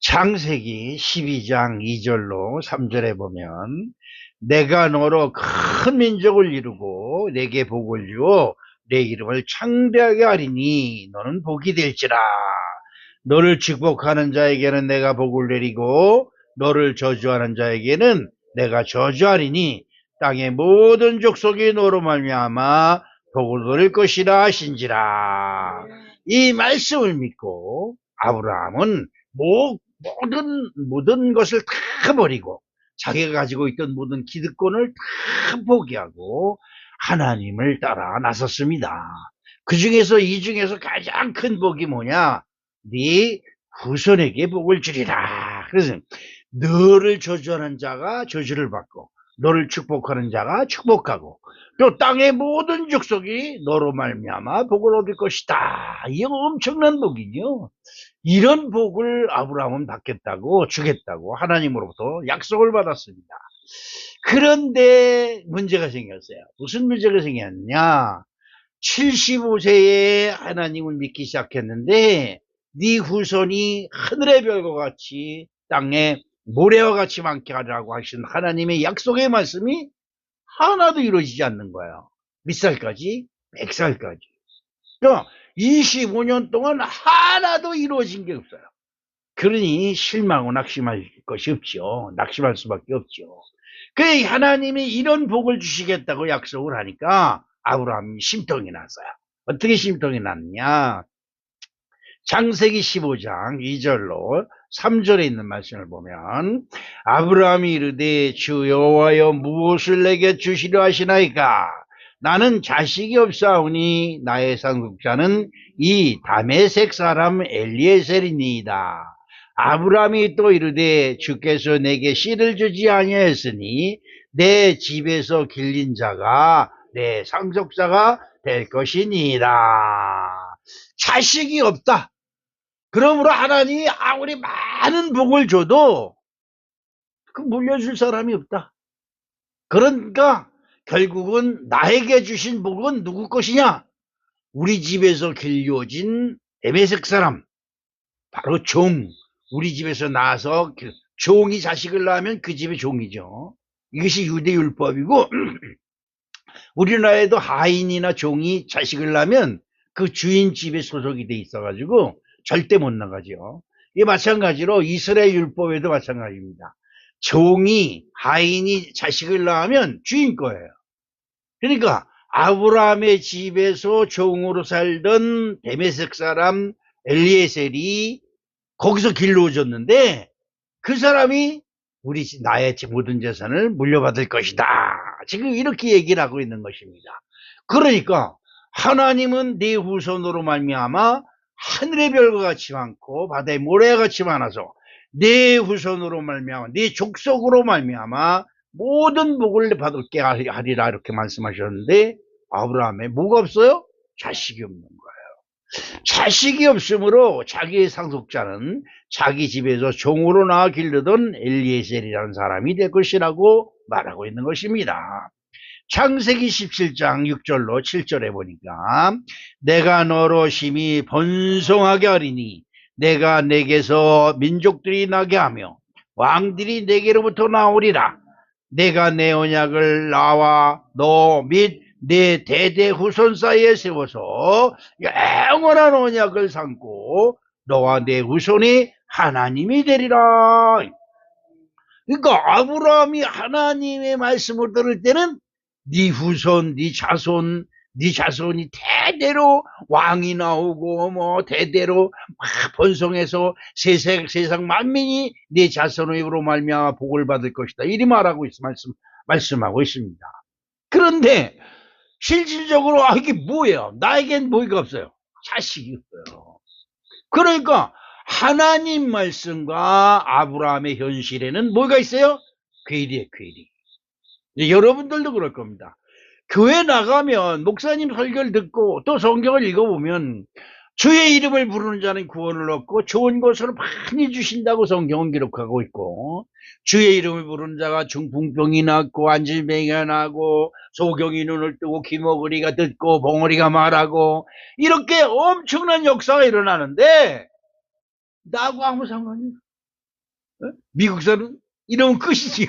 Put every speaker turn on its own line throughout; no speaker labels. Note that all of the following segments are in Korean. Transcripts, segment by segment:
창세기 12장 2절로 3절에 보면 내가 너로 큰 민족을 이루고 내게 복을 주어 내 이름을 창대하게 하리니 너는 복이 될지라. 너를 축복하는 자에게는 내가 복을 내리고 너를 저주하는 자에게는 내가 저주하리니 땅의 모든 족속이 너로 말미암아 복을 누릴 것이라 하신지라. 이 말씀을 믿고 아브라함은 모든 것을 다 버리고 자기가 가지고 있던 모든 기득권을 다 포기하고 하나님을 따라 나섰습니다. 이 중에서 가장 큰 복이 뭐냐? 네 후손에게 복을 주리라. 그래서 너를 저주하는 자가 저주를 받고 너를 축복하는 자가 축복하고 또 땅의 모든 족속이 너로 말미암아 복을 얻을 것이다. 이 엄청난 복이죠. 이런 복을 아브라함은 받겠다고 주겠다고 하나님으로부터 약속을 받았습니다. 그런데 문제가 생겼어요. 무슨 문제가 생겼냐? 75세에 하나님을 믿기 시작했는데 네 후손이 하늘의 별과 같이 땅에 모래와 같이 많게 하라고 하신 하나님의 약속의 말씀이 하나도 이루어지지 않는 거예요. 몇 살까지? 100살까지. 그러니까 25년 동안 하나도 이루어진 게 없어요. 그러니 실망하고 낙심할 것이 없죠. 낙심할 수밖에 없죠. 그래 하나님이 이런 복을 주시겠다고 약속을 하니까 아브라함이 심통이 났어요. 어떻게 심통이 났냐? 창세기 15장 2절로 3절에 있는 말씀을 보면 아브라함이 이르되 주 여호와여 무엇을 내게 주시려 하시나이까? 나는 자식이 없사오니 나의 상속자는 이 다메섹 사람 엘리에셀이니이다. 아브라함이 또 이르되 주께서 내게 씨를 주지 아니하였으니 내 집에서 길린 자가 내 상속자가 될 것이니이다. 자식이 없다. 그러므로 하나님이 아무리 많은 복을 줘도 그 물려줄 사람이 없다. 그러니까 결국은 나에게 주신 복은 누구 것이냐? 우리 집에서 길려진 에베색 사람, 바로 종. 우리 집에서 나와서 종이 자식을 낳으면 그 집의 종이죠. 이것이 유대율법이고 우리나라에도 하인이나 종이 자식을 낳으면 그 주인 집에 소속이 돼 있어가지고 절대 못 나가죠. 이게 마찬가지로 이스라엘 율법에도 마찬가지입니다. 종이, 하인이 자식을 낳으면 주인 거예요. 그러니까 아브라함의 집에서 종으로 살던 데메섹 사람 엘리에셀이 거기서 길러졌는데 그 사람이 나의 모든 재산을 물려받을 것이다. 지금 이렇게 얘기를 하고 있는 것입니다. 그러니까 하나님은 네 후손으로 말미암아 하늘의 별과 같이 많고 바다의 모래와 같이 많아서 네 후손으로 말미암아 네 족속으로 말미암아 모든 복을 받게 하리라 이렇게 말씀하셨는데 아브라함에 뭐가 없어요? 자식이 없는 거예요. 자식이 없으므로 자기의 상속자는 자기 집에서 종으로 나와 기르던 엘리에셀이라는 사람이 될 것이라고 말하고 있는 것입니다. 창세기 17장 6절로 7절에 보니까 내가 너로 심히 번성하게 하리니 내가 내게서 민족들이 나게 하며 왕들이 내게로부터 나오리라. 내가 내 언약을 나와 너 및 내 대대 후손 사이에 세워서 영원한 언약을 삼고 너와 내 후손이 하나님이 되리라. 그러니까 아브라함이 하나님의 말씀을 들을 때는 네 후손, 네 자손이 대대로 왕이 나오고 뭐 대대로 막 번성해서 세상 만민이 네 자손으로 말미암아 복을 받을 것이다. 이리 말씀하고 있습니다. 그런데 실질적으로 이게 뭐예요? 나에겐 뭐가 없어요? 자식이 없어요. 그러니까 하나님 말씀과 아브라함의 현실에는 뭐가 있어요? 괴리예요, 괴리. 여러분들도 그럴 겁니다. 교회 나가면 목사님 설교를 듣고 또 성경을 읽어보면 주의 이름을 부르는 자는 구원을 얻고 좋은 것을 많이 주신다고 성경은 기록하고 있고 주의 이름을 부르는 자가 중풍병이 낫고 안질병이 나고 소경이 눈을 뜨고 귀머거리가 듣고 봉어리가 말하고 이렇게 엄청난 역사가 일어나는데 나하고 아무 상관이 없어요. 미국사는 이러면 끝이지요.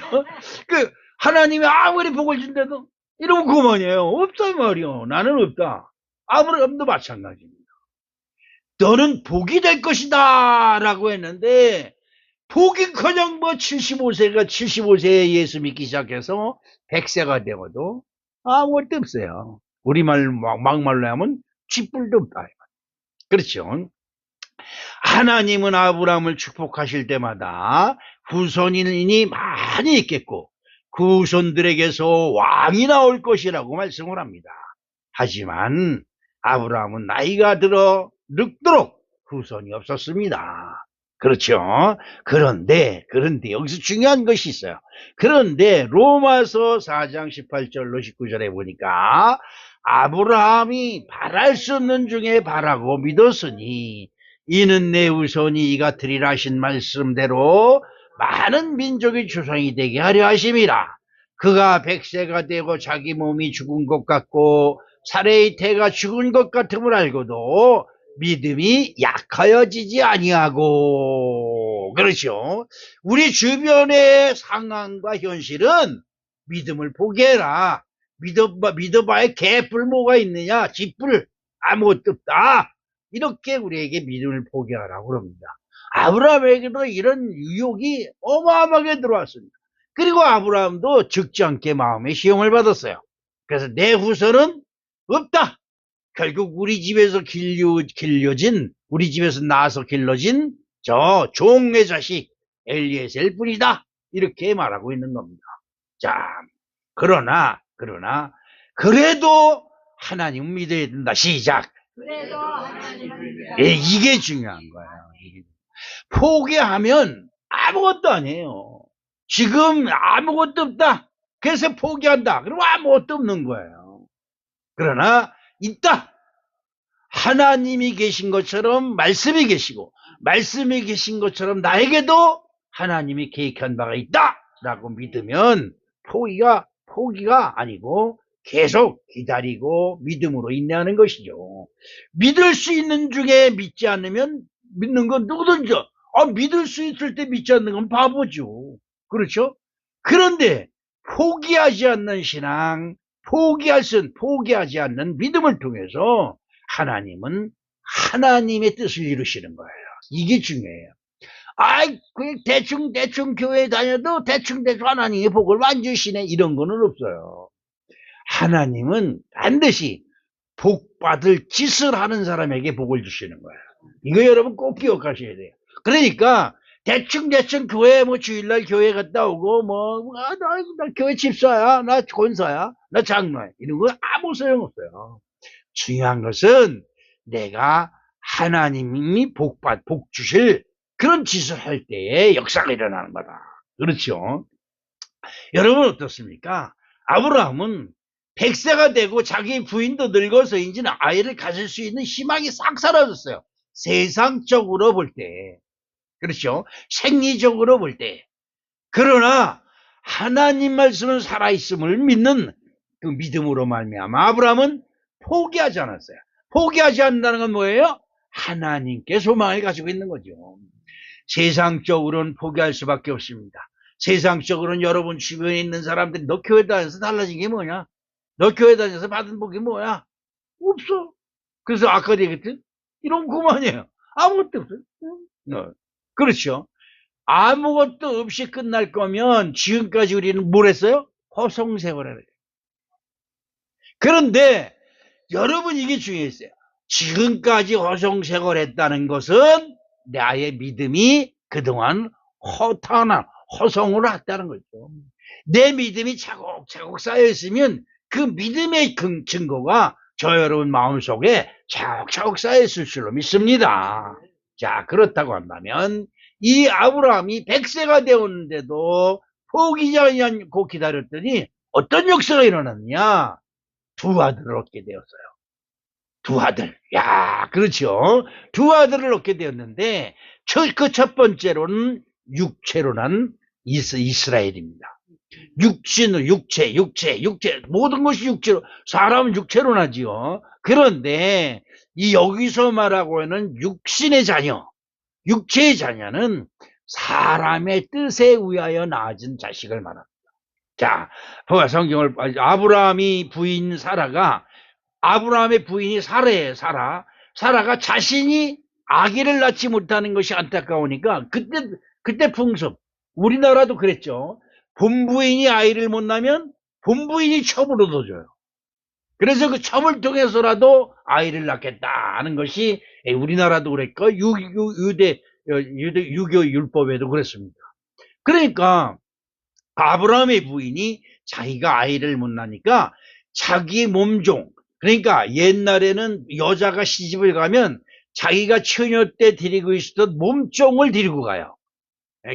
그 하나님이 아무리 복을 준대도 이러면 그만이에요. 없다 말이요. 나는 없다. 아브라함도 마찬가지입니다. 너는 복이 될 것이다 라고 했는데 복이커녕 뭐 75세에 예수 믿기 시작해서 100세가 되어도 아무것도 없어요. 우리말 막말로 하면 쥐뿔도 없다. 그렇죠. 하나님은 아브라함을 축복하실 때마다 후손인이 많이 있겠고 그 후손들에게서 왕이 나올 것이라고 말씀을 합니다. 하지만 아브라함은 나이가 들어 늙도록 후손이 없었습니다. 그렇죠. 그런데 여기서 중요한 것이 있어요. 그런데 로마서 4장 18절로 19절에 보니까 아브라함이 바랄 수 없는 중에 바라고 믿었으니 이는 내 후손이 이가 되리라 하신 말씀대로 많은 민족의 조상이 되게 하려 하심이라. 그가 100세가 되고 자기 몸이 죽은 것 같고 사레의 태가 죽은 것 같음을 알고도 믿음이 약하여지지 아니하고. 그렇죠. 우리 주변의 상황과 현실은 믿음을 포기해라. 믿어봐야 개뿔 뭐가 있느냐. 쥐뿔 아무것도 없다. 이렇게 우리에게 믿음을 포기하라고 그럽니다. 아브라함에게도 이런 유혹이 어마어마하게 들어왔습니다. 그리고 아브라함도 적지 않게 마음의 시험을 받았어요. 그래서 내 후손은 없다. 결국 우리 집에서 길려진, 우리 집에서 나와서 길러진 저 종의 자식 엘리에셀 뿐이다. 이렇게 말하고 있는 겁니다. 자, 그러나 그래도 하나님 믿어야 된다. 시작.
그래도 하나님을 믿어야
예, 이게 중요한 거예요. 포기하면 아무것도 아니에요. 지금 아무것도 없다. 그래서 포기한다. 그러면 아무것도 없는 거예요. 그러나 있다. 하나님이 계신 것처럼 말씀이 계시고 말씀이 계신 것처럼 나에게도 하나님이 계획한 바가 있다 라고 믿으면 포기가 아니고 계속 기다리고 믿음으로 인내하는 것이죠. 믿을 수 있는 중에 믿지 않으면 믿는 건 누구든지 믿을 수 있을 때 믿지 않는 건 바보죠. 그렇죠? 그런데 포기하지 않는 신앙, 포기하지 않는 믿음을 통해서 하나님은 하나님의 뜻을 이루시는 거예요. 이게 중요해요. 대충 교회 다녀도 대충 하나님의 복을 안 주시네. 이런 거는 없어요. 하나님은 반드시 복 받을 짓을 하는 사람에게 복을 주시는 거예요. 이거 여러분 꼭 기억하셔야 돼요. 그러니까 대충 교회 주일날 교회 갔다 오고 나 교회 집사야, 나 권사야, 나 장로야 이런 거 아무 소용 없어요. 중요한 것은 내가 하나님이 복 주실 그런 짓을 할 때에 역사가 일어나는 거다. 그렇죠? 여러분 어떻습니까? 아브라함은 100세가 되고 자기 부인도 늙어서 이제는 아이를 가질 수 있는 희망이 싹 사라졌어요. 세상적으로 볼 때. 그렇죠? 생리적으로 볼 때. 그러나 하나님 말씀은 살아있음을 믿는 그 믿음으로 말미암아 아브라함은 포기하지 않았어요. 포기하지 않는다는 건 뭐예요? 하나님께 소망을 가지고 있는 거죠. 세상적으로는 포기할 수밖에 없습니다. 세상적으로는 여러분 주변에 있는 사람들이 너 교회 다녀서 달라진 게 뭐냐? 너 교회 다녀서 받은 복이 뭐야? 없어. 그래서 아까 얘기했듯 이런 그만이에요. 아무것도 없어요. 그렇죠. 아무것도 없이 끝날 거면 지금까지 우리는 뭘 했어요? 허송세월을 해요. 그런데 여러분 이게 중요했어요. 지금까지 허송세월 했다는 것은 나의 믿음이 그동안 허성으로 했다는 거죠. 내 믿음이 차곡차곡 쌓여있으면 그 믿음의 증거가 저 여러분 마음속에 차곡차곡 쌓여있을 줄로 믿습니다. 자, 그렇다고 한다면 이 아브라함이 100세가 되었는데도 포기하지 않고 기다렸더니 어떤 역사가 일어났느냐? 두 아들을 얻게 되었어요. 두 아들. 야, 그렇죠. 두 아들을 얻게 되었는데 그 첫 번째로는 육체로 난 이스라엘입니다. 육체. 모든 것이 육체로, 사람은 육체로 나지요. 그런데 이 여기서 말하고 있는 육신의 자녀, 육체의 자녀는 사람의 뜻에 의하여 낳아진 자식을 말합니다. 자, 봐봐, 성경을, 아브라함이 부인 사라가, 아브라함의 부인이 사라예요, 사라. 사라가 자신이 아기를 낳지 못하는 것이 안타까우니까, 그때 풍습. 우리나라도 그랬죠. 본부인이 아이를 못 낳으면 본부인이 첩을 얻어줘요. 그래서 그 첩을 통해서라도 아이를 낳겠다 하는 것이 우리나라도 그랬고, 유교 율법에도 그랬습니다. 그러니까, 아브라함의 부인이 자기가 아이를 못 낳으니까 자기 몸종, 그러니까 옛날에는 여자가 시집을 가면 자기가 처녀 때 데리고 있었던 몸종을 데리고 가요.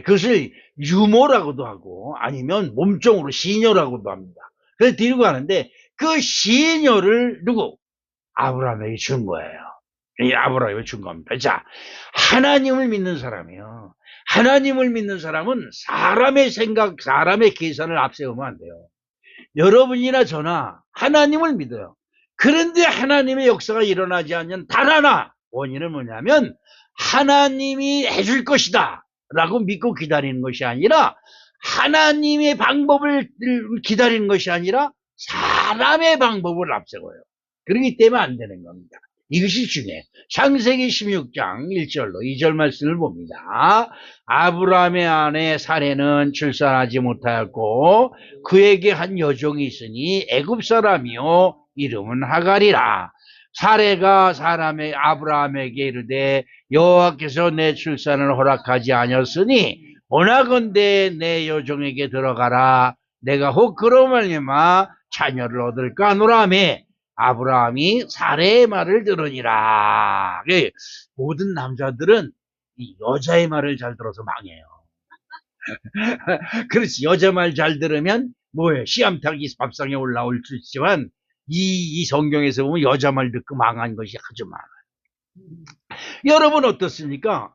그것을 유모라고도 하고 아니면 몸종으로 시녀라고도 합니다. 그래서 데리고 가는데 그 시녀를 누구? 아브라함에게 준 거예요. 아브라함에게 준 겁니다. 자, 하나님을 믿는 사람이요. 하나님을 믿는 사람은 사람의 생각, 사람의 계산을 앞세우면 안 돼요. 여러분이나 저나 하나님을 믿어요. 그런데 하나님의 역사가 일어나지 않는 단 하나 원인은 뭐냐면 하나님이 해줄 것이다 라고 믿고 기다리는 것이 아니라 하나님의 방법을 기다리는 것이 아니라 사람의 방법을 앞세워요. 그렇기 때문에 안 되는 겁니다. 이것이 중요해요. 창세기 16장 1절로 2절 말씀을 봅니다. 아브라함의 아내 사레는 출산하지 못하였고 그에게 한 여종이 있으니 애굽 사람이요 이름은 하갈이라. 사레가 아브라함에게 이르되 여호와께서 내 출산을 허락하지 아니었으니 원하건대 내 여종에게 들어가라. 내가 혹 그로 말미암아 자녀를 얻을까 하노라며 아브라함이 사레의 말을 들으니라. 모든 남자들은 이 여자의 말을 잘 들어서 망해요. 그렇지. 여자 말 잘 들으면 뭐예요? 씨암탉이 밥상에 올라올 수 있지만 이 성경에서 보면 여자 말 듣고 망한 것이 아주 많아요. 여러분 어떻습니까?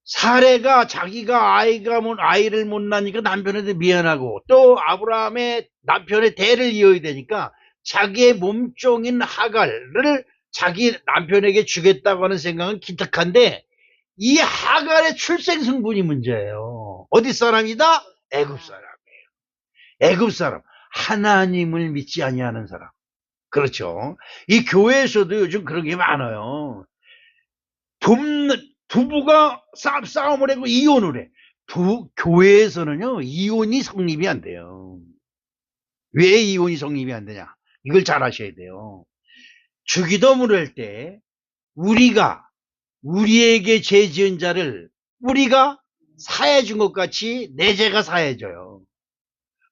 사레가 자기가 아이를 못 낳으니까 남편한테 미안하고 또 아브라함의 남편의 대를 이어야 되니까 자기의 몸종인 하갈을 자기 남편에게 주겠다고 하는 생각은 기특한데 이 하갈의 출생 성분이 문제예요. 어디 사람이다? 애굽 사람이에요. 애굽 사람. 하나님을 믿지 아니하는 사람. 그렇죠. 이 교회에서도 요즘 그런 게 많아요. 부부가 싸움을 하고 이혼을 해. 교회에서는요, 이혼이 성립이 안 돼요. 왜 이혼이 성립이 안 되냐? 이걸 잘 아셔야 돼요. 주기도문을 할 때, 우리에게 죄 지은 자를 우리가 사해 준 것 같이 내 죄가 사해져요.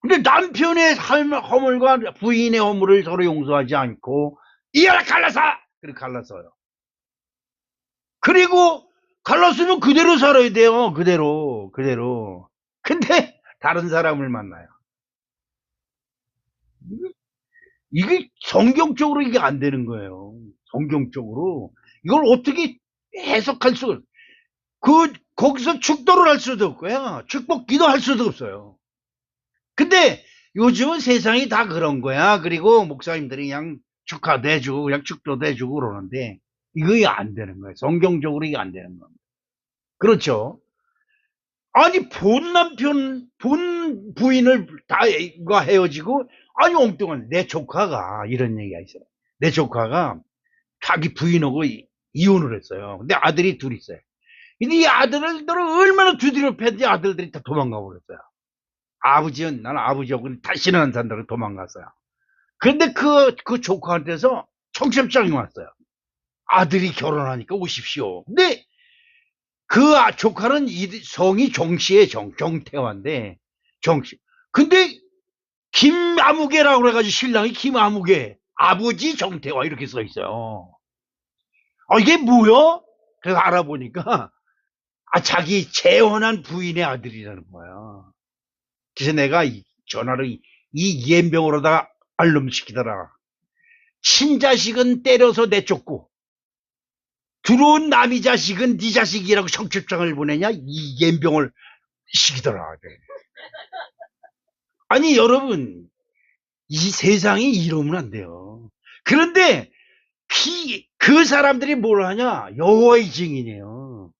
근데 남편의 허물과 부인의 허물을 서로 용서하지 않고, 이어라 갈라서! 그렇게 갈라서요. 그리고 갈랐으면 그대로 살아야 돼요. 그대로. 근데 다른 사람을 만나요. 이게 성경적으로 이게 안 되는 거예요. 성경적으로. 이걸 어떻게 해석할 거기서 축도를 할 수도 없고요. 축복 기도할 수도 없어요. 근데 요즘은 세상이 다 그런 거야. 그리고 목사님들이 그냥 축하도 해주고, 그냥 축도도 해주고 그러는데, 이거 안 되는 거예요. 성경적으로 이게 안 되는 겁니다. 그렇죠? 아니, 본 부인을 과 헤어지고, 아니, 엉뚱한, 내 조카가, 이런 얘기가 있어요. 내 조카가 자기 부인하고 이혼을 했어요. 근데 아들이 둘 있어요. 근데 이 아들을 얼마나 두드려 팼는지 아들들이 다 도망가 버렸어요. 나는 아버지하고는 다시는 안 산다고 도망갔어요. 근데 그 조카한테서 청첩장이 왔어요. 아들이 결혼하니까 오십시오. 근데 조카는 성이 정씨의 정태화인데, 정씨. 근데, 김아무개라고 그래가지고 신랑이 김아무개, 아버지 정태화 이렇게 써 있어요. 이게 뭐야? 그래서 알아보니까, 자기 재혼한 부인의 아들이라는 거야. 그래서 내가 전화로 이 이엠병으로다가 알름시키더라. 친자식은 때려서 내쫓고, 들어온 남이 자식은 네 자식이라고 청첩장을 보내냐? 이 연병을 시키더라. 아니 여러분, 이 세상이 이러면 안 돼요. 그런데 그 사람들이 뭘 하냐? 여호와의 증인이에요.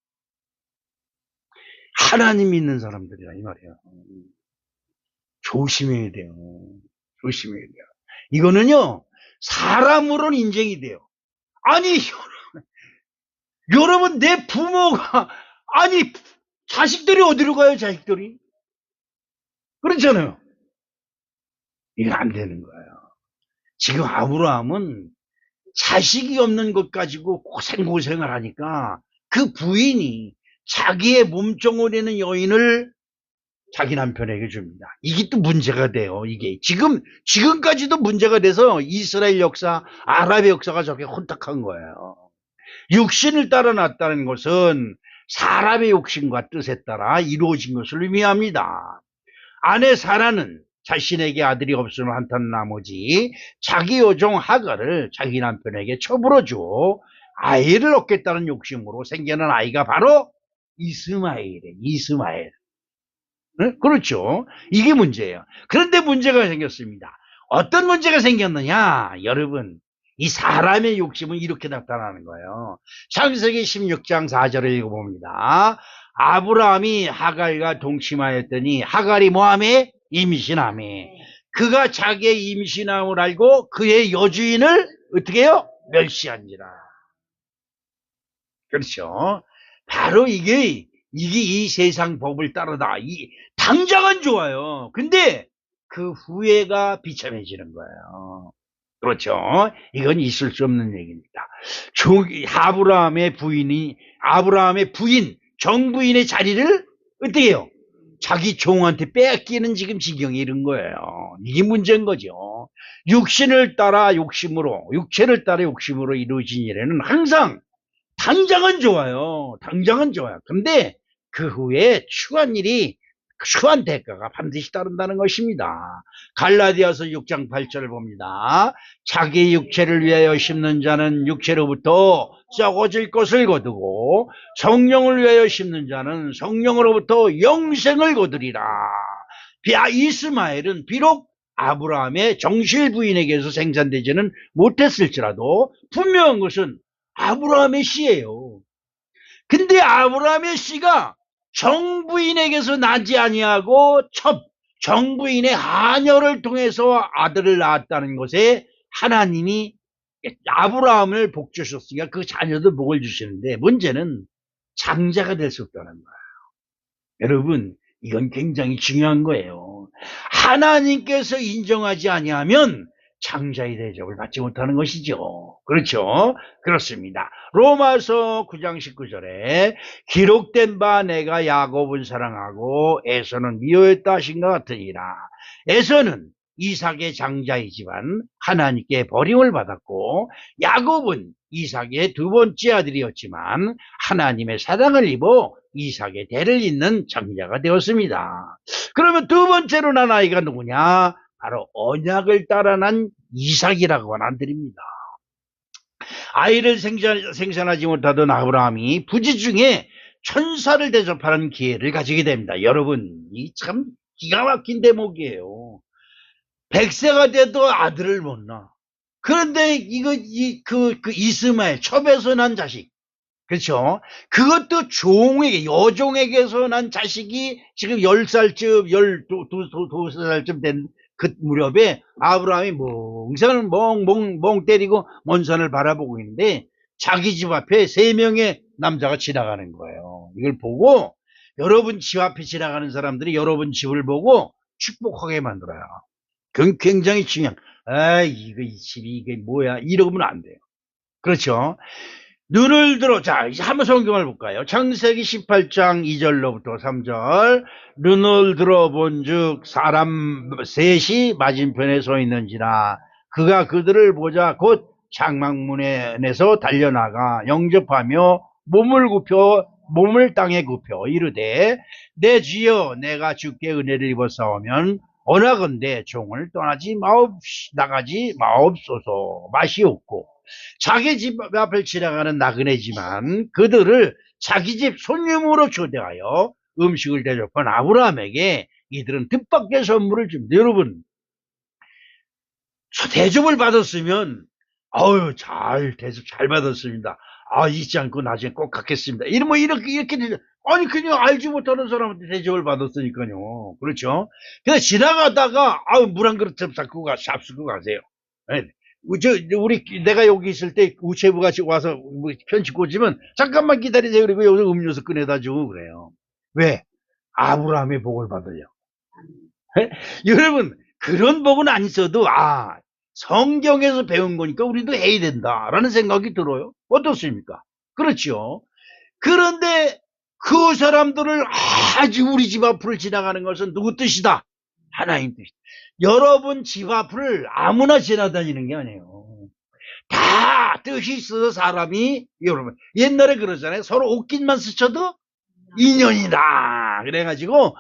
하나님 믿는 사람들이라 이 말이에요. 조심해야 돼요. 조심해야 돼요. 이거는요, 사람으로는 인정이 돼요. 아니, 여러분, 내 부모가, 아니, 자식들이 어디로 가요, 자식들이? 그렇잖아요. 이거 안 되는 거예요. 지금 아브라함은 자식이 없는 것 가지고 고생고생을 하니까 그 부인이 자기의 몸종을 여인을 자기 남편에게 줍니다. 이게 또 문제가 돼요. 이게 지금까지도 문제가 돼서 이스라엘 역사, 아랍의 역사가 저렇게 혼탁한 거예요. 육신을 따라 났다는 것은 사람의 욕심과 뜻에 따라 이루어진 것을 의미합니다. 아내 사라는 자신에게 아들이 없음을 한탄 나머지 자기 여종 하갈을 자기 남편에게 처불어줘 아이를 얻겠다는 욕심으로 생겨난 아이가 바로 이스마엘이에요. 이스마엘. 네? 그렇죠. 이게 문제예요. 그런데 문제가 생겼습니다. 어떤 문제가 생겼느냐? 여러분, 이 사람의 욕심은 이렇게 나타나는 거예요. 창세기 16장 4절을 읽어봅니다. 아브라함이 하갈과 동침하였더니 하갈이 뭐하매? 임신하매. 그가 자기의 임신함을 알고 그의 여주인을 어떻게 해요? 멸시한지라. 그렇죠. 바로 이게 이 세상 법을 따르다. 당장은 좋아요. 근데 그 후회가 비참해지는 거예요. 그렇죠. 이건 있을 수 없는 얘기입니다. 아브라함의 부인, 정부인의 자리를 어떻게 해요? 자기 종한테 뺏기는 지금 지경에 이른 거예요. 이게 문제인 거죠. 육체를 따라 욕심으로 이루어진 일에는 항상 당장은 좋아요. 당장은 좋아요. 근데 그 후에 추한 대가가 반드시 따른다는 것입니다. 갈라디아서 6장 8절을 봅니다. 자기 육체를 위하여 심는 자는 육체로부터 썩어질 것을 거두고 성령을 위하여 심는 자는 성령으로부터 영생을 거두리라. 이스마엘은 비록 아브라함의 정실 부인에게서 생산되지는 못했을지라도 분명한 것은 아브라함의 씨예요. 근데 아브라함의 씨가 정부인에게서 나지 아니하고 정부인의 하녀를 통해서 아들을 낳았다는 것에 하나님이 아브라함을 복 주셨으니까 그 자녀도 복을 주시는데 문제는 장자가 될 수 없다는 거예요. 여러분, 이건 굉장히 중요한 거예요. 하나님께서 인정하지 아니하면 장자의 대접을 받지 못하는 것이죠. 그렇죠? 그렇습니다. 로마서 9장 19절에 기록된 바 내가 야곱을 사랑하고 에서는 미워했다 하신 것 같으니라. 에서는 이삭의 장자이지만 하나님께 버림을 받았고 야곱은 이삭의 두 번째 아들이었지만 하나님의 사랑을 입어 이삭의 대를 잇는 장자가 되었습니다. 그러면 두 번째로 난 아이가 누구냐? 바로 언약을 따라 난 이삭이라고 하나드립니다. 아이를 생산하지 못하던 아브라함이 부지 중에 천사를 대접하는 기회를 가지게 됩니다. 여러분, 이 참 기가 막힌 대목이에요. 100세가 돼도 아들을 못 낳아. 그런데 이스마엘, 첩에서 난 자식. 그렇죠? 그것도 여종에게서 난 자식이 지금 10살쯤, 12살쯤 된 그 무렵에 아브라함이 멍 때리고 먼 산을 바라보고 있는데 자기 집 앞에 3명의 남자가 지나가는 거예요. 이걸 보고 여러분 집 앞에 지나가는 사람들이 여러분 집을 보고 축복하게 만들어요. 그건 굉장히 중요한, 이 집이 이게 뭐야? 이러면 안 돼요. 그렇죠? 눈을 들어, 자, 이제 한번 성경을 볼까요? 창세기 18장 2절로부터 3절. 눈을 들어본 즉, 사람 셋이 맞은편에 서 있는지라. 그가 그들을 보자 곧 장막문에서 달려나가 영접하며 몸을 땅에 굽혀 이르되, 내 주여, 내가 주께 은혜를 입어 싸우면 원하건대 종을 나가지 마옵소서. 맛이 없고 자기 집 앞을 지나가는 나그네지만 그들을 자기 집 손님으로 초대하여 음식을 대접한 아브라함에게 이들은 뜻밖의 선물을 줍니다. 여러분, 대접을 받았으면 대접 잘 받았습니다. 잊지 않고 나중에 꼭 갖겠습니다. 이렇게 아니, 그냥 알지 못하는 사람한테 대접을 받았으니까요. 그렇죠? 그래서 지나가다가, 아유, 물 한 그릇 잡수고 가세요. 예. 내가 여기 있을 때 우체부가 와서 뭐 편지 꽂으면, 잠깐만 기다리세요. 그리고 여기서 음료수 꺼내다 주고 그래요. 왜? 아브라함의 복을 받으려. 예? 여러분, 그런 복은 안 있어도, 성경에서 배운 거니까 우리도 해야 된다라는 생각이 들어요. 어떻습니까? 그렇죠? 그런데 그 사람들을 아주 우리 집 앞을 지나가는 것은 누구 뜻이다? 하나님 뜻이다. 여러분 집 앞을 아무나 지나다니는 게 아니에요. 다 뜻이 있어서 사람이, 여러분, 옛날에 그러잖아요. 서로 옷깃만 스쳐도 인연이다. 그래가지고,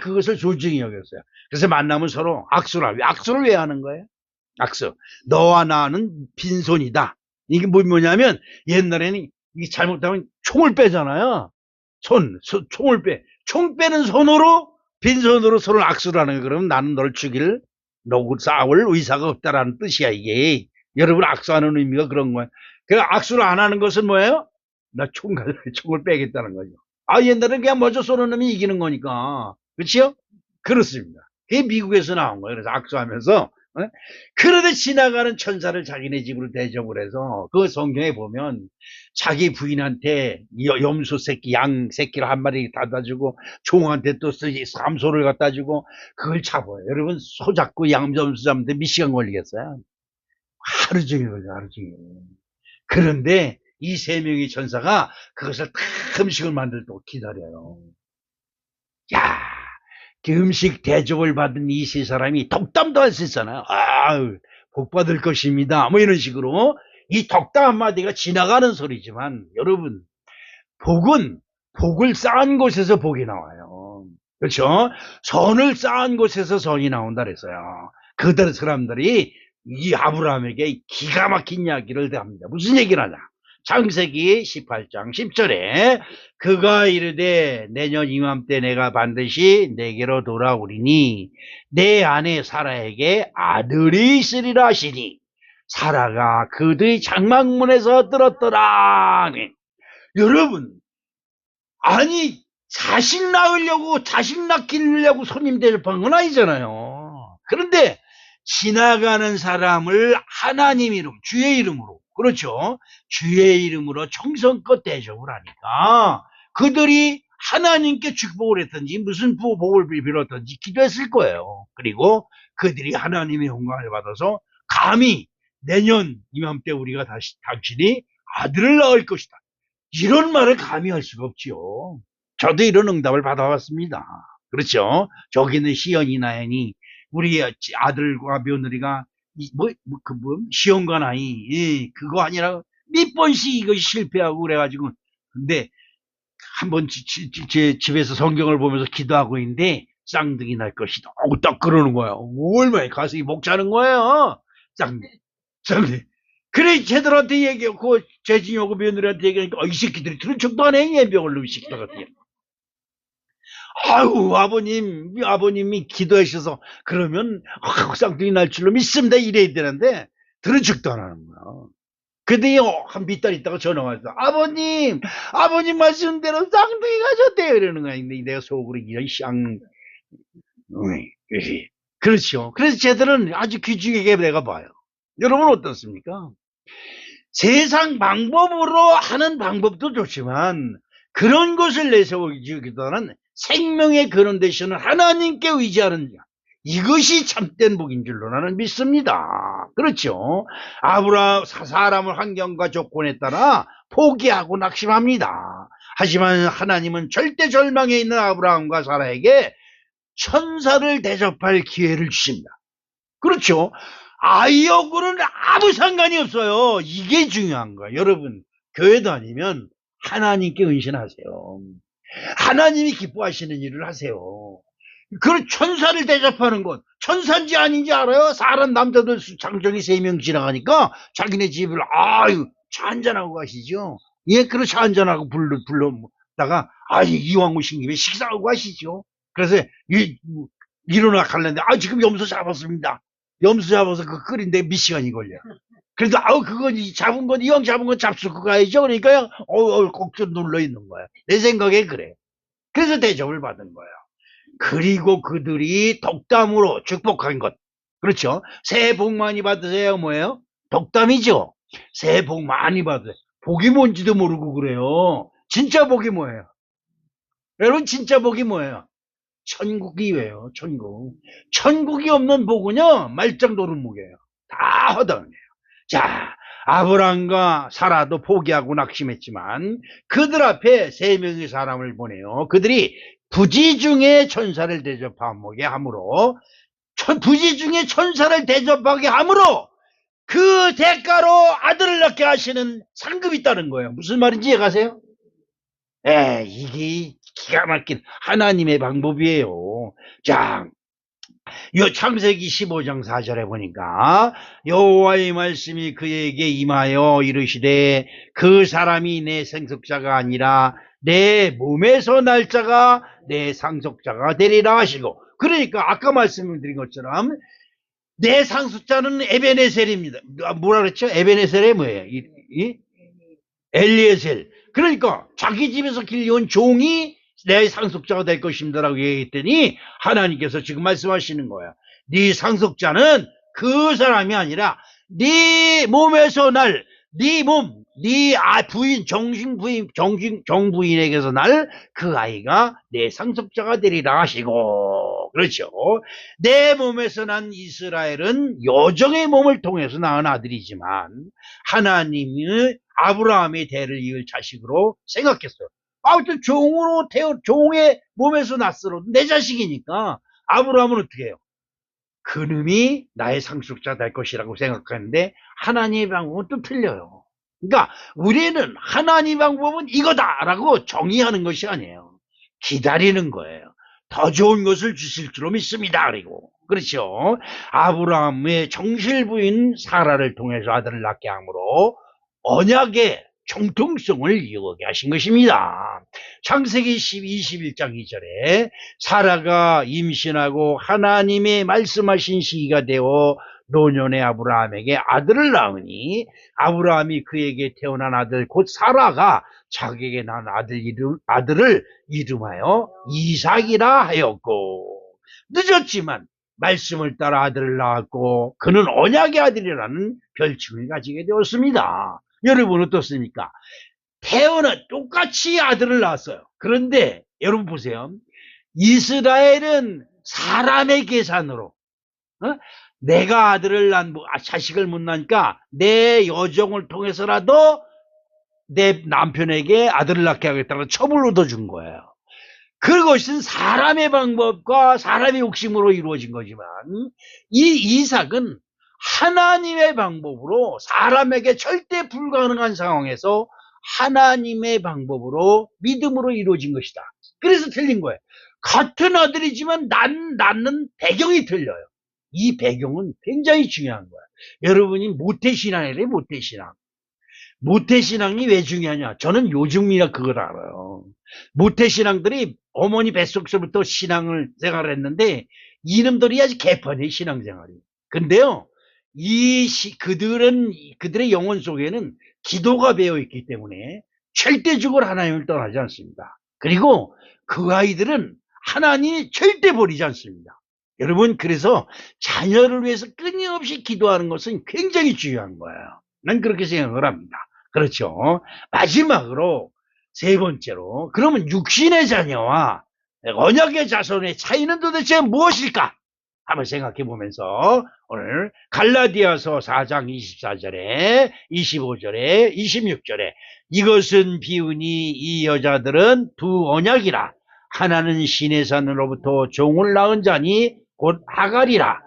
그것을 존중히 여겼어요. 그래서 만나면 서로 악수를 하고, 악수를 왜 하는 거예요? 악수. 너와 나는 빈손이다. 이게 뭐냐면, 옛날에는 이게 잘못하면 총을 빼잖아요. 총을 빼. 총 빼는 손으로, 빈손으로 서로 악수를 하는 거예요. 그러면 나는 널 죽일, 너고 싸울 의사가 없다라는 뜻이야, 이게. 여러분, 악수하는 의미가 그런 거예요. 그 악수를 안 하는 것은 뭐예요? 나 총을 빼겠다는 거죠. 옛날에는 그냥 먼저 쏘는 놈이 이기는 거니까. 그렇죠? 그렇습니다. 그게 미국에서 나온 거예요. 그래서 악수하면서. 그러다 지나가는 천사를 자기네 집으로 대접을 해서, 그 성경에 보면 자기 부인한테 염소 새끼, 양 새끼를 한 마리 갖다 주고, 종한테 또 삼소를 갖다 주고, 그걸 잡아요. 여러분, 소 잡고 염소 잡는데 몇 시간 걸리겠어요? 하루 종일 걸려, 하루 종일. 그런데 이 세 명의 천사가 그것을 다 음식을 만들도록 기다려요. 야, 그 음식 대접을 받은 이 세 사람이 덕담도 할 수 있잖아요. 복 받을 것입니다. 뭐 이런 식으로. 이 덕담 한마디가 지나가는 소리지만, 여러분, 복을 쌓은 곳에서 복이 나와요. 그렇죠? 선을 쌓은 곳에서 선이 나온다 그랬어요. 그들 사람들이 이 아브라함에게 기가 막힌 이야기를 합니다. 무슨 얘기를 하냐? 창세기 18장 10절에 그가 이르되 내년 이맘때 내가 반드시 내게로 돌아오리니 내 아내 사라에게 아들이 있으리라 하시니 사라가 그들의 장막문에서 들었더라. 여러분, 아니, 자식 낳기려고 손님 대접한 건 아니잖아요. 그런데 지나가는 사람을 하나님 이름, 주의 이름으로, 그렇죠? 주의 이름으로 정성껏 대접을 하니까 그들이 하나님께 축복을 했든지 무슨 복을 빌었든지 기도했을 거예요. 그리고 그들이 하나님의 영광을 받아서 감히 내년 이맘때 우리가 당신이 아들을 낳을 것이다. 이런 말을 감히 할 수가 없지요. 저도 이런 응답을 받아왔습니다. 그렇죠? 저기는 시연이 나연이 우리 아들과 며느리가 시험과 나이 그거 아니라 몇 번씩 이것이 실패하고 그래가지고 근데 한번 제 집에서 성경을 보면서 기도하고 있는데 쌍둥이 날 것이다. 딱 그러는 거야. 얼마나 가슴이 벅차는 거예요. 쌍둥이. 그래 쟤들한테 얘기하고 재진이하고 며느리한테 얘기하니까 이 새끼들이 들은 척도 안 해. 예병을 놈이 새끼들 같아. 아버님이 기도하셔서 그러면 쌍둥이 날 줄로 믿습니다 이래야 되는데 들은 척도 안 하는 거야. 근데 한 몇 달 있다가 전화가 왔어. 아버님 말씀대로 쌍둥이 가졌대요. 이러는 거야. 근데 내가 속으로 이런 그렇죠. 그래서 쟤들은 아주 귀중하게 내가 봐요. 여러분 어떻습니까? 세상 방법으로 하는 방법도 좋지만 그런 것을 내세우기보다는 생명의 근원 되시는 하나님께 의지하는 자, 이것이 참된 복인 줄로 나는 믿습니다. 그렇죠? 사람을 환경과 조건에 따라 포기하고 낙심합니다. 하지만 하나님은 절대 절망에 있는 아브라함과 사라에게 천사를 대접할 기회를 주십니다. 그렇죠? 아이하고는 아무 상관이 없어요. 이게 중요한 거예요. 여러분, 교회 다니면 하나님께 은신하세요. 하나님이 기뻐하시는 일을 하세요. 그 천사를 대접하는 것, 천사인지 아닌지 알아요? 사람 남자들 장정이 3명 지나가니까 자기네 집을 차 한잔하고 가시죠. 예, 그렇게 차 한잔하고 불러다가 이왕 오신 김에 식사하고 가시죠. 그래서 일어나 갈랬는데 지금 염소 잡았습니다. 염소 잡아서 끓인데 몇 시간이 걸려. 그래도 그건 잡은 건 이왕 잡은 건 잡수고 가야죠. 그러니까 꼭 좀 눌러 있는 거야. 내 생각에 그래. 그래서 대접을 받은 거야. 그리고 그들이 덕담으로 축복한 것. 그렇죠. 새해 복 많이 받으세요. 뭐예요? 덕담이죠. 새해 복 많이 받으세요. 복이 뭔지도 모르고 그래요. 진짜 복이 뭐예요? 여러분 진짜 복이 뭐예요? 천국이에요. 천국. 천국이 없는 복은요 말짱도루묵이에요. 다 허당해요. 자, 아브람과 사라도 포기하고 낙심했지만 그들 앞에 세 명의 사람을 보내요. 그들이 부지 중에 천사를 대접하게 함으로 부지 중에 천사를 대접하게 함으로 그 대가로 아들을 낳게 하시는 상급이 있다는 거예요. 무슨 말인지 이해가세요? 이게 기가 막힌 하나님의 방법이에요. 자, 요 창세기 15장 4절에 보니까 여호와의 말씀이 그에게 임하여 이르시되 그 사람이 내 생속자가 아니라 내 몸에서 날 자가 내 상속자가 되리라 하시고, 그러니까 아까 말씀드린 것처럼 내 상속자는 에베네셀입니다. 뭐라 그랬죠? 에베네셀이 뭐예요? 엘리에셀. 그러니까 자기 집에서 길려온 종이 내 상속자가 될 것입니다라고 얘기했더니 하나님께서 지금 말씀하시는 거야. 네 상속자는 그 사람이 아니라 네 몸에서 날, 네 몸, 네 부인, 정부인에게서 날 그 아이가 내 상속자가 되리라 하시고, 그렇죠. 내 몸에서 난 이스라엘은 여정의 몸을 통해서 낳은 아들이지만 하나님이 아브라함의 대를 이을 자식으로 생각했어요. 아무튼 종의 몸에서 났으로 내 자식이니까 아브라함은 어떻게 해요? 그놈이 나의 상속자 될 것이라고 생각하는데 하나님의 방법은 또 틀려요. 그러니까 우리는 하나님의 방법은 이거다라고 정의하는 것이 아니에요. 기다리는 거예요. 더 좋은 것을 주실 줄로 믿습니다. 그리고 그렇죠. 아브라함의 정실부인 사라를 통해서 아들을 낳게 함으로 언약의 정통성을 이어가게 하신 것입니다. 창세기 21장 2절에 사라가 임신하고 하나님의 말씀하신 시기가 되어 노년의 아브라함에게 아들을 낳으니 아브라함이 그에게 태어난 아들 곧 사라가 자기에게 낳은 아들을 이름하여 이삭이라 하였고, 늦었지만 말씀을 따라 아들을 낳았고 그는 언약의 아들이라는 별칭을 가지게 되었습니다. 여러분 어떻습니까? 똑같이 아들을 낳았어요. 그런데 여러분 보세요. 이스라엘은 사람의 계산으로 내가 자식을 못 낳으니까 내 여종을 통해서라도 내 남편에게 아들을 낳게 하겠다는 처분을 얻어준 거예요. 그것은 사람의 방법과 사람의 욕심으로 이루어진 거지만 이 이삭은 하나님의 방법으로 사람에게 절대 불가능한 상황에서 하나님의 방법으로 믿음으로 이루어진 것이다. 그래서 틀린 거예요. 같은 아들이지만 낳는 배경이 틀려요. 이 배경은 굉장히 중요한 거예요. 여러분이 모태신앙이래요. 모태신앙. 모태신앙이 왜 중요하냐? 저는 요즘이야 그걸 알아요. 모태신앙들이 어머니 뱃속서부터 신앙을 생활을 했는데 이놈들이 아주 개판이에요. 신앙생활이. 근데요 그들의 영혼 속에는 기도가 배어있기 때문에 절대적으로 하나님을 떠나지 않습니다. 그리고 그 아이들은 하나님이 절대 버리지 않습니다. 여러분 그래서 자녀를 위해서 끊임없이 기도하는 것은 굉장히 중요한 거예요. 난 그렇게 생각을 합니다. 그렇죠. 마지막으로 세 번째로, 그러면 육신의 자녀와 언약의 자손의 차이는 도대체 무엇일까? 한번 생각해 보면서 오늘 갈라디아서 4장 24절에 25절에 26절에 이것은 비유니 이 여자들은 두 언약이라. 하나는 시내산으로부터 종을 낳은 자니 곧 하갈이라.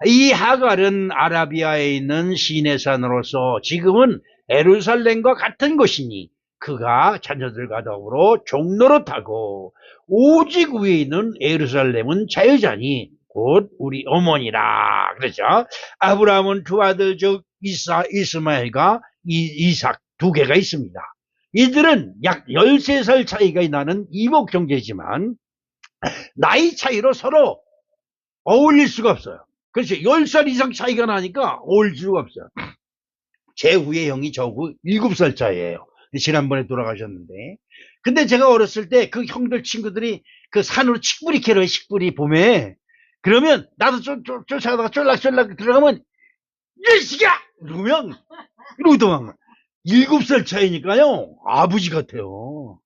이 하갈은 아라비아에 있는 시내산으로서 지금은 예루살렘과 같은 것이니 그가 자녀들과 더불어 종노릇하고 오직 위에 있는 예루살렘은 자유자니 곧 우리 어머니라. 그렇죠. 아브라함은 두 아들 즉 이스마엘과 이삭 두 개가 있습니다. 이들은 약 13살 차이가 나는 이복 형제지만 나이 차이로 서로 어울릴 수가 없어요. 그렇죠. 10살 이상 차이가 나니까 어울릴 수가 없어요. 제 후에 형이 저하고 7살 차이예요. 지난번에 돌아가셨는데. 근데 제가 어렸을 때 그 형들 친구들이 그 산으로 칡뿌리 캐러 칡뿌리 봄에 그러면 나도 쫓아가다가 쫄락쫄락 들어가면 이 시기야! 이러면 이러고 도망가. 7살 차이니까요. 아버지 같아요.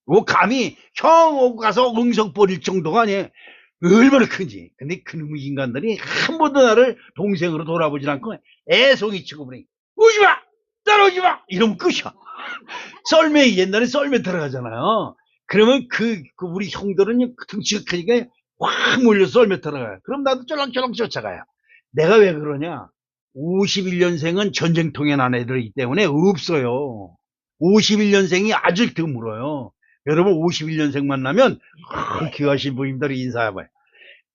뭐 감히 형하고 가서 응석 버릴 정도가 아니에요. 얼마나 큰지. 근데 그놈의 인간들이 한 번도 나를 동생으로 돌아보질 않고 애송이 치고 보니 오지마! 따라오지마! 이러면 끝이야. 썰매, 옛날에 썰매 들어가잖아요. 그러면 우리 형들은 등치가 크니까 확 몰려서 썰매 들어가요. 그럼 나도 쫄랑쫄랑 쫓아가요. 내가 왜 그러냐? 51년생은 전쟁통에 난 애들이기 때문에 없어요. 51년생이 아주 드물어요. 여러분 51년생 만나면 귀하신 분들이 인사해봐요.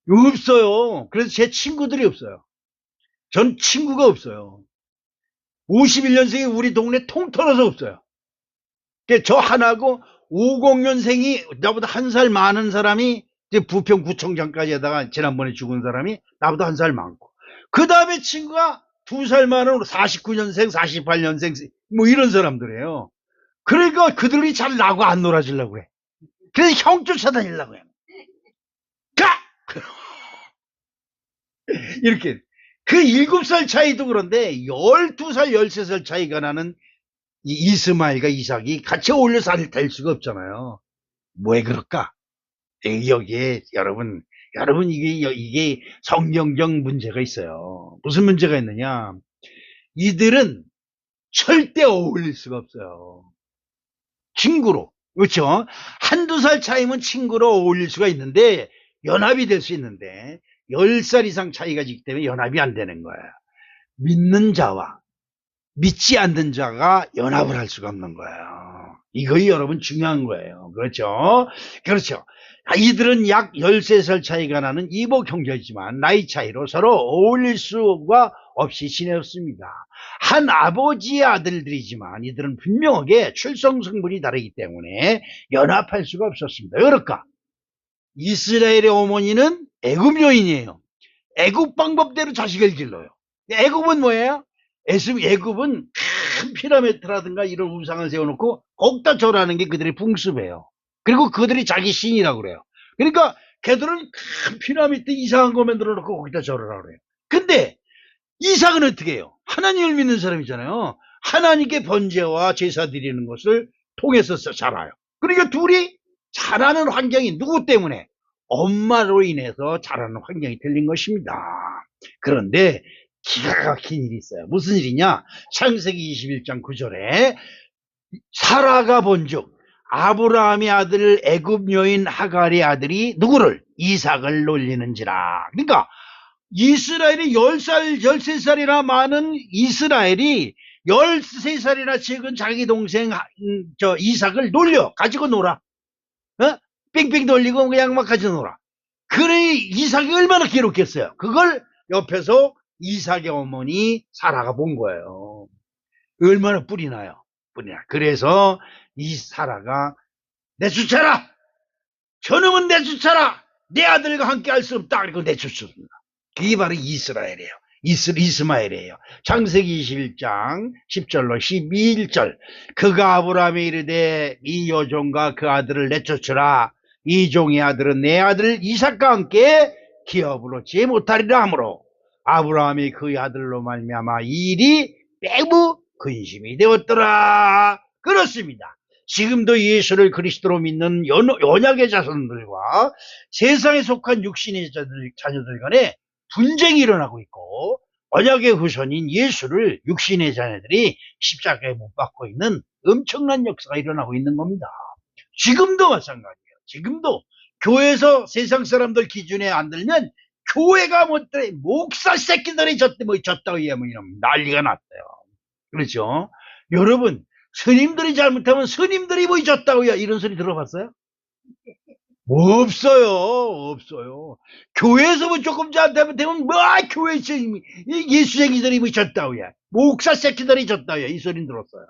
없어요. 그래서 제 친구들이 없어요. 전 친구가 없어요. 51년생이 우리 동네 통틀어서 없어요. 저 하나고 50년생이 나보다 한 살 많은 사람이 부평구청장까지 하다가 지난번에 죽은 사람이 나보다 한 살 많고 그 다음에 친구가 2살 많은 49년생 48년생 뭐 이런 사람들이에요. 그러니까 그들이 잘 나고 안 놀아주려고 그래. 그래서 형 쫓아다니려고 해. 가! 이렇게 그 7살 차이도 그런데 12살 13살 차이가 나는 이 이스마엘과 이삭이 같이 어울려 될 수가 없잖아요. 왜 그럴까? 여기에 여러분 이게 성경적 문제가 있어요. 무슨 문제가 있느냐? 이들은 절대 어울릴 수가 없어요. 친구로. 그렇죠? 한두 살 차이면 친구로 어울릴 수가 있는데 연합이 될 수 있는데 10살 이상 차이가 있기 때문에 연합이 안 되는 거예요. 믿는 자와 믿지 않는 자가 연합을 할 수가 없는 거예요. 이거이 여러분 중요한 거예요. 그렇죠? 그렇죠. 이들은 약 13살 차이가 나는 이복 형제이지만 나이 차이로 서로 어울릴 수가 없이 지냈습니다. 한 아버지의 아들들이지만 이들은 분명하게 출생 성분이 다르기 때문에 연합할 수가 없었습니다. 왜 그럴까? 이스라엘의 어머니는 애굽 여인이에요. 애굽 방법대로 자식을 길러요. 애굽은 뭐예요? 애굽은 큰 피라미드라든가 이런 우상을 세워놓고 거기다 절하는 게 그들의 풍습이에요. 그리고 그들이 자기 신이라고 그래요. 그러니까 걔들은 큰 피라미드 이상한 거 만들어놓고 거기다 절하라고 그래요. 근데 이삭은 어떻게 해요? 하나님을 믿는 사람이잖아요. 하나님께 번제와 제사 드리는 것을 통해서 자라요. 그러니까 둘이 자라는 환경이 누구 때문에? 엄마로 인해서 자라는 환경이 틀린 것입니다. 그런데 기가 막힌 일이 있어요. 무슨 일이냐? 창세기 21장 9절에 사라가 본즉 아브라함의 아들 애굽 여인 하갈의 아들이 누구를? 이삭을 놀리는지라. 그러니까 이스라엘이 10살, 13살이나 많은 이스라엘이 13살이나 적은 자기 동생 이삭을 놀려 가지고 놀아. 어? 뺑뺑 돌리고 그냥 막 가지고 놀아. 그래 이삭이 얼마나 괴롭겠어요. 그걸 옆에서 이삭의 어머니 사라가 본 거예요. 얼마나 뿔이 나요. 뿔이 나. 그래서 이 사라가 내쫓아라. 저놈은 내쫓아라. 내 아들과 함께 할 수 없다. 그리고 내쫓습니다. 그게 바로 이스라엘이에요. 이스마엘이에요. 창세기 21장 10절로 12절. 그가 아브라함에 이르되 이 여종과 그 아들을 내쫓으라. 이 종의 아들은 내 아들 이삭과 함께 기업을 얻지 못하리라 하므로 아브라함이 그의 아들로 말미암아 이 일이 매우 근심이 되었더라. 그렇습니다. 지금도 예수를 그리스도로 믿는 언약의 자손들과 세상에 속한 육신의 자녀들 간에 분쟁이 일어나고 있고 언약의 후손인 예수를 육신의 자녀들이 십자가에 못 박고 있는 엄청난 역사가 일어나고 있는 겁니다. 지금도 마찬가지예요. 지금도 교회에서 세상 사람들 기준에 안 들면 교회가 못돼 목사 새끼들이 졌다고 얘기하면 난리가 났어요. 그렇죠? 여러분 스님들이 잘못하면 스님들이 뭐 졌다고 이런 소리 들어봤어요? 없어요. 교회에서 뭐 조금 잘못하면 뭐 교회 예수쟁이들이 뭐 졌다고 목사 새끼들이 졌다고 이 소리는 들었어요.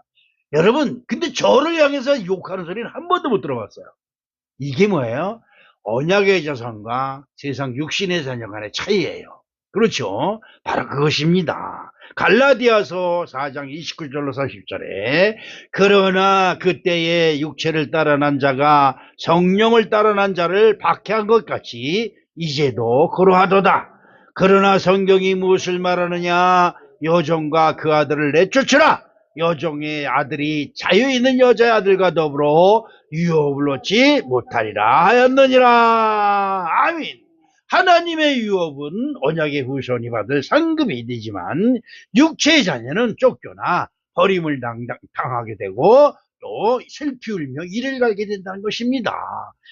여러분 근데 저를 향해서 욕하는 소리는 한 번도 못 들어봤어요. 이게 뭐예요? 언약의 자손과 세상 육신의 자녀 간의 차이예요. 그렇죠. 바로 그것입니다. 갈라디아서 4장 29절로 40절에 그러나 그때의 육체를 따라 난 자가 성령을 따라 난 자를 박해한 것 같이 이제도 그러하도다. 그러나 성경이 무엇을 말하느냐? 여종과 그 아들을 내쫓으라. 여종의 아들이 자유 있는 여자의 아들과 더불어 유업을 얻지 못하리라 하였느니라. 아멘. 하나님의 유업은 언약의 후손이 받을 상급이 되지만 육체의 자녀는 쫓겨나 버림을 당하게 되고 또 슬피 울며 이를 갈게 된다는 것입니다.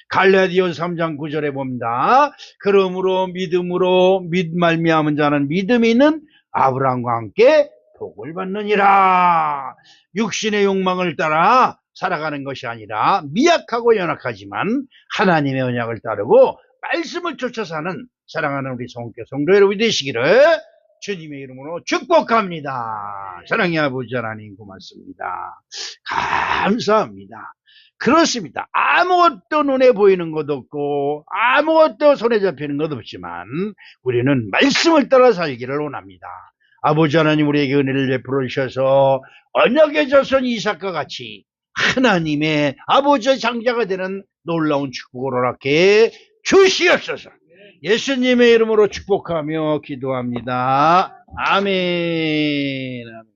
갈라디아서 3장 9절에 봅니다. 그러므로 믿음으로 말미암은 자는 믿음이 있는 아브라함과 함께 복을 받느니라. 육신의 욕망을 따라 살아가는 것이 아니라 미약하고 연약하지만 하나님의 언약을 따르고 말씀을 쫓아 사는 사랑하는 우리 성교 성도 여러분 되시기를 주님의 이름으로 축복합니다. 사랑의 아버지 하나님 고맙습니다. 감사합니다. 그렇습니다. 아무것도 눈에 보이는 것 없고 아무것도 손에 잡히는 것 없지만 우리는 말씀을 따라 살기를 원합니다. 아버지 하나님 우리에게 은혜를 베풀어 주셔서 언약의 자손 이삭과 같이 하나님의 아버지의 장자가 되는 놀라운 축복을 허락해 주시옵소서. 예수님의 이름으로 축복하며 기도합니다. 아멘.